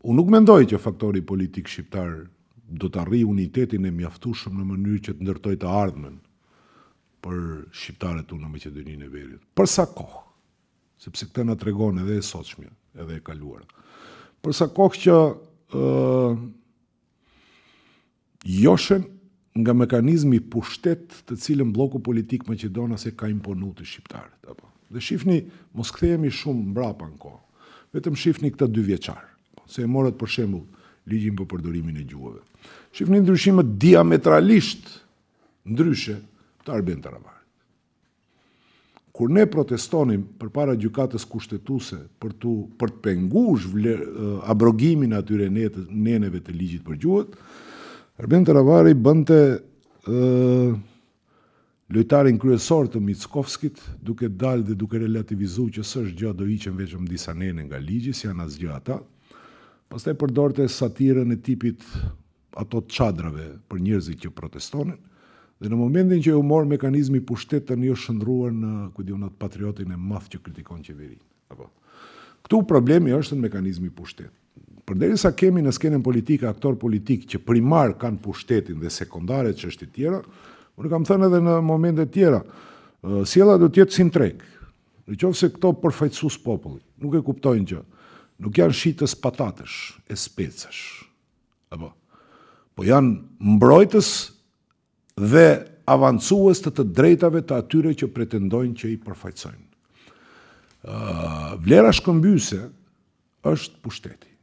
Unë nuk mendoj që faktori politik shqiptar do të arrijë unitetin e mjaftueshëm në mënyrë që të ndërtojë të ardhmen për shqiptarët unë në Maqedoninë e Veriut. Për sa kohë, sepse këtë na tregon edhe e sotshmja, edhe e kaluara. Për sa kohë që joshen nga mekanizmi pushtet të cilën bloku politik maqedonas e ka imponu të shqiptarët. Apo. Dhe shifni, mos kthehemi shumë mbrapa në kohë. Vetëm shifni këta 2 vjeçar. Se e morët për shembull ligjin për përdorimin e gjuhëve. Shifni ndryshimet diametralisht ndryshe të Arben Taravari. Kur ne protestonim përpara gjykatës kushtetuese për të penguar abrogimin e atyre neneve të ligjit për gjuhët, Arben Taravari bënte lojtarin kryesor të Mickovskit, duke dalë dhe duke relativizuar që s'është gjë do hiqen vetëm disa nene nga ligji, si janë asgjë ata. Pastaj përdorte satirën e tipit ato të çadrave për njerëzit që protestonin. Dhe në momentin që u mor mekanizmi pushtet tani është shndruar në patriotin e madh që kritikon qeverinë. Apo. Këtu problemi është në mekanizmi pushtet. Përderisa kemi në skenën politike aktor politik që primar kanë pushtetin dhe sekondare çështje tjera, unë kam thënë edhe në momente tjera, sjella do të jetë si në treg. Nëse këto përfaqësues populli nuk e kuptojnë që nuk janë shitës patatësh e specësh. Apo. Po janë mbrojtës dhe avancues të drejtave të atyre që pretendojnë që i përfaqësojnë. Vlera shkëmbyese është pushteti.